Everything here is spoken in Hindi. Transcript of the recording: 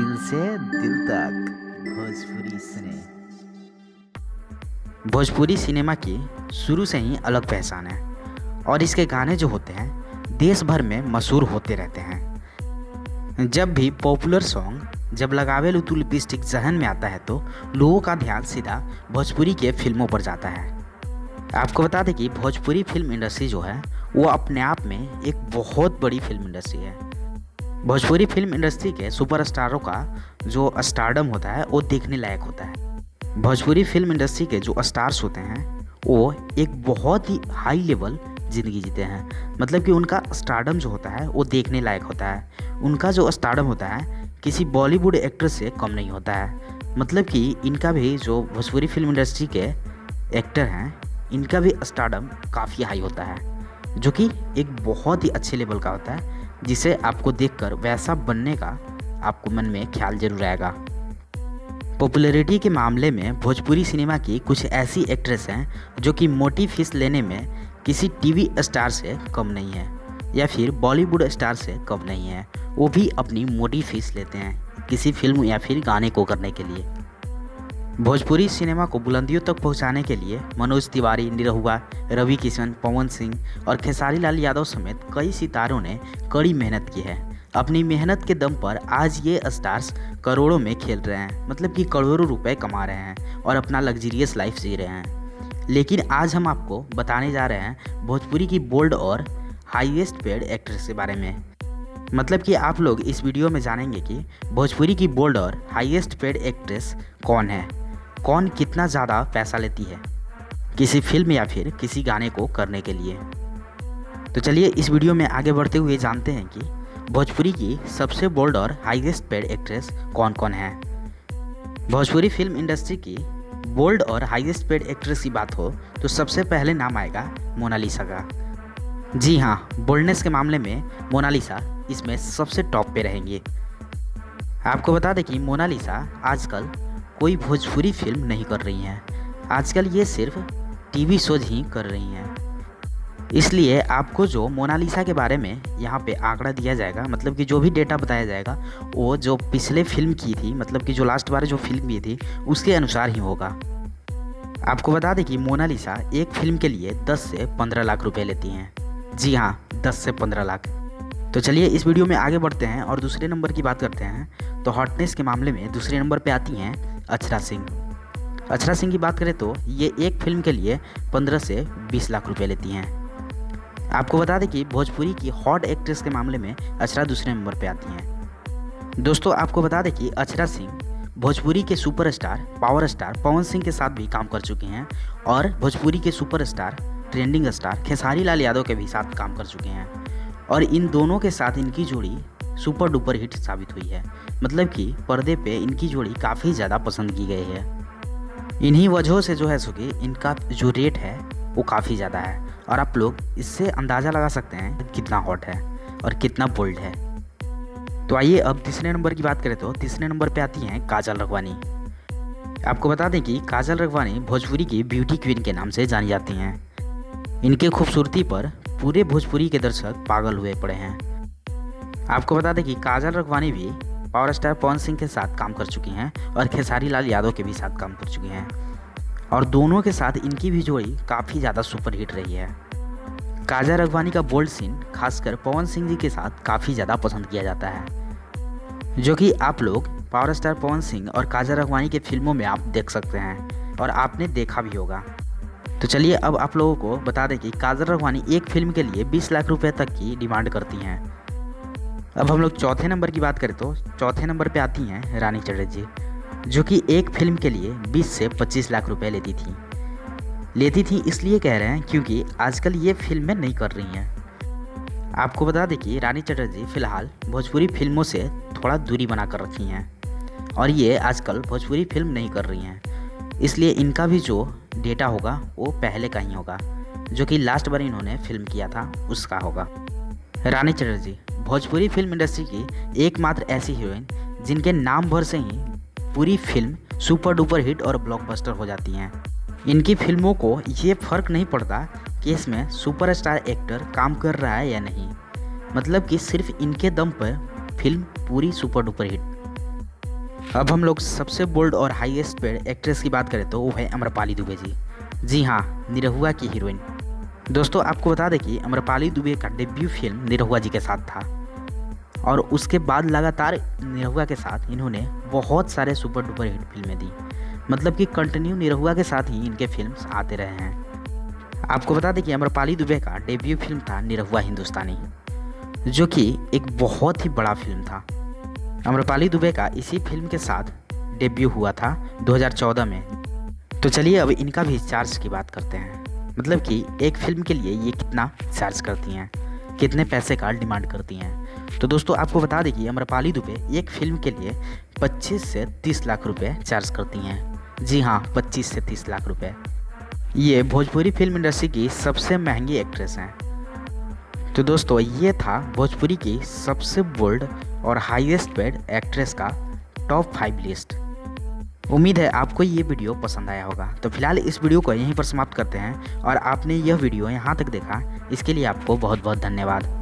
दिल से दिल तक भोजपुरी सिने। भोजपुरी सिनेमा की शुरू से ही अलग पहचान है और इसके गाने जो होते हैं देश भर में मशहूर होते रहते हैं। जब भी पॉपुलर सॉन्ग जब लगावे लुतु लिपस्टिक जहन में आता है तो लोगों का ध्यान सीधा भोजपुरी के फिल्मों पर जाता है। आपको बता दें कि भोजपुरी फिल्म इंडस्ट्री जो है वो अपने आप में एक बहुत बड़ी फिल्म इंडस्ट्री है। भोजपुरी फिल्म इंडस्ट्री के सुपरस्टारों का जो स्टारडम होता है वो देखने लायक होता है। भोजपुरी फिल्म इंडस्ट्री के जो स्टार्स होते हैं वो एक बहुत ही हाई लेवल ज़िंदगी जीते हैं, मतलब कि उनका स्टारडम जो होता है वो देखने लायक होता है। उनका जो स्टारडम होता है किसी बॉलीवुड एक्टर से कम नहीं होता है। मतलब कि इनका भी जो भोजपुरी फिल्म इंडस्ट्री के एक्टर हैं इनका भी स्टारडम काफ़ी हाई होता है, जो कि एक बहुत ही अच्छे लेवल का होता है, जिसे आपको देखकर वैसा बनने का आपको मन में ख्याल जरूर आएगा। पॉपुलैरिटी के मामले में भोजपुरी सिनेमा की कुछ ऐसी एक्ट्रेस हैं जो कि मोटी फीस लेने में किसी टीवी स्टार से कम नहीं है या फिर बॉलीवुड स्टार से कम नहीं है। वो भी अपनी मोटी फीस लेते हैं किसी फिल्म या फिर गाने को करने के लिए। भोजपुरी सिनेमा को बुलंदियों तक पहुंचाने के लिए मनोज तिवारी, निरहुआ, रवि किशन, पवन सिंह और खेसारी लाल यादव समेत कई सितारों ने कड़ी मेहनत की है। अपनी मेहनत के दम पर आज ये स्टार्स करोड़ों में खेल रहे हैं, मतलब कि करोड़ों रुपए कमा रहे हैं और अपना लग्जरियस लाइफ जी रहे हैं। लेकिन आज हम आपको बताने जा रहे हैं भोजपुरी की बोल्ड और हाईएस्ट पेड एक्ट्रेस के बारे में। मतलब कि आप लोग इस वीडियो में जानेंगे कि भोजपुरी की बोल्ड और हाईएस्ट पेड एक्ट्रेस कौन है, कौन कितना ज़्यादा पैसा लेती है किसी फिल्म या फिर किसी गाने को करने के लिए। तो चलिए इस वीडियो में आगे बढ़ते हुए जानते हैं कि भोजपुरी की सबसे बोल्ड और हाईएस्ट पेड एक्ट्रेस कौन कौन है। भोजपुरी फिल्म इंडस्ट्री की बोल्ड और हाईएस्ट पेड एक्ट्रेस की बात हो तो सबसे पहले नाम आएगा मोनालिसा का। जी हाँ, बोल्डनेस के मामले में मोनालिसा इसमें सबसे टॉप पे रहेंगी। आपको बता दें कि मोनालिसा आजकल कोई भोजपुरी फिल्म नहीं कर रही हैं, आजकल ये सिर्फ टीवी शोज ही कर रही हैं। इसलिए आपको जो मोनालिसा के बारे में यहाँ पे आंकड़ा दिया जाएगा, मतलब कि जो भी डेटा बताया जाएगा वो जो पिछले फिल्म की थी, मतलब कि जो लास्ट बार जो फिल्म की थी उसके अनुसार ही होगा। आपको बता दें कि मोनालिसा एक फिल्म के लिए 10 से 15 लाख रुपए लेती हैं। जी हाँ, 10 से 15 लाख। तो चलिए इस वीडियो में आगे बढ़ते हैं और दूसरे नंबर की बात करते हैं। तो हॉटनेस के मामले में दूसरे नंबर पे आती हैं अक्षरा सिंह। अक्षरा सिंह की बात करें तो ये एक फिल्म के लिए 15 से 20 लाख रुपए लेती हैं। आपको बता दें कि भोजपुरी की हॉट एक्ट्रेस के मामले में अक्षरा दूसरे नंबर पे आती हैं। दोस्तों आपको बता दें कि अक्षरा सिंह भोजपुरी के superstar power star Pawan Singh के साथ भी काम कर चुकी हैं और भोजपुरी के superstar trending star Khesari Lal Yadav के भी साथ काम कर चुके हैं और इन दोनों के साथ इनकी जोड़ी सुपर डुपर हिट साबित हुई है। मतलब कि पर्दे पे इनकी जोड़ी काफ़ी ज़्यादा पसंद की गई है। इन्हीं वजहों से जो है सो कि इनका जो रेट है वो काफ़ी ज़्यादा है और आप लोग इससे अंदाज़ा लगा सकते हैं कितना हॉट है और कितना बोल्ड है। तो आइए अब तीसरे नंबर की बात करें तो तीसरे नंबर पे आती हैं काजल राघवानी। आपको बता दें कि काजल राघवानी भोजपुरी की ब्यूटी क्वीन के नाम से जानी जाती हैं। इनके खूबसूरती पर पूरे भोजपुरी के दर्शक पागल हुए पड़े हैं। आपको बता दें कि काजल राघवानी भी पावर स्टार पवन सिंह के साथ काम कर चुकी हैं और खेसारी लाल यादव के भी साथ काम कर चुकी हैं और दोनों के साथ इनकी भी जोड़ी काफ़ी ज़्यादा सुपर हिट रही है। काजल राघवानी का बोल्ड सीन खासकर पवन सिंह जी के साथ काफ़ी ज़्यादा पसंद किया जाता है, जो कि आप लोग पावर स्टार पवन सिंह और काजल राघवानी के फिल्मों में आप देख सकते हैं और आपने देखा भी होगा। तो चलिए अब आप लोगों को बता दें कि काजल राघवानी एक फिल्म के लिए 20 लाख रुपए तक की डिमांड करती हैं। अब हम लोग चौथे नंबर की बात करें तो चौथे नंबर पे आती हैं रानी चटर्जी, जो कि एक फिल्म के लिए 20 से 25 लाख रुपए लेती थी इसलिए कह रहे हैं क्योंकि आजकल ये फिल्में नहीं कर रही हैं। आपको बता दें कि रानी चटर्जी फ़िलहाल भोजपुरी फिल्मों से थोड़ा दूरी बना कर रखी हैं और ये आजकल भोजपुरी फिल्म नहीं कर रही हैं, इसलिए इनका भी जो डेटा होगा वो पहले का ही होगा, जो कि लास्ट बार इन्होंने फिल्म किया था उसका होगा। रानी चटर्जी भोजपुरी फिल्म इंडस्ट्री की एकमात्र ऐसी हीरोइन जिनके नाम भर से ही पूरी फिल्म सुपर डुपर हिट और ब्लॉकबस्टर हो जाती हैं। इनकी फिल्मों को ये फ़र्क नहीं पड़ता कि इसमें सुपरस्टार एक्टर काम कर रहा है या नहीं, मतलब कि सिर्फ इनके दम पर फिल्म पूरी सुपर डुपर हिट। अब हम लोग सबसे बोल्ड और हाईएस्ट पेड एक्ट्रेस की बात करें तो वो है अम्रपाली दुबे जी। जी हाँ, निरहुआ की हीरोइन। दोस्तों आपको बता दें कि अम्रपाली दुबे का डेब्यू फिल्म निरहुआ जी के साथ था और उसके बाद लगातार निरहुआ के साथ इन्होंने बहुत सारे सुपर डुपर हिट फिल्में दी। मतलब कि कंटिन्यू निरहुआ के साथ ही इनके फिल्म्स आते रहे हैं। आपको बता दें कि अम्रपाली दुबे का डेब्यू फिल्म था निरहुआ हिंदुस्तानी, जो कि एक बहुत ही बड़ा फिल्म था। अम्रपाली दुबे का इसी फिल्म के साथ डेब्यू हुआ था 2014 में। तो चलिए अब इनका भी चार्ज की बात करते हैं। मतलब कि एक फिल्म के लिए ये कितना चार्ज करती हैं, कितने पैसे का डिमांड करती हैं। तो दोस्तों आपको बता दें कि अम्रपाली दुबे एक फिल्म के लिए 25 से 30 लाख रुपए चार्ज करती हैं। जी हाँ, 25 से 30 लाख रुपए। ये भोजपुरी फिल्म इंडस्ट्री की सबसे महंगी एक्ट्रेस हैं। तो दोस्तों ये था भोजपुरी की सबसे बोल्ड और हाईएस्ट पेड एक्ट्रेस का टॉप 5 लिस्ट। उम्मीद है आपको ये वीडियो पसंद आया होगा। तो फिलहाल इस वीडियो को यहीं पर समाप्त करते हैं और आपने यह वीडियो यहाँ तक देखा, इसके लिए आपको बहुत बहुत धन्यवाद।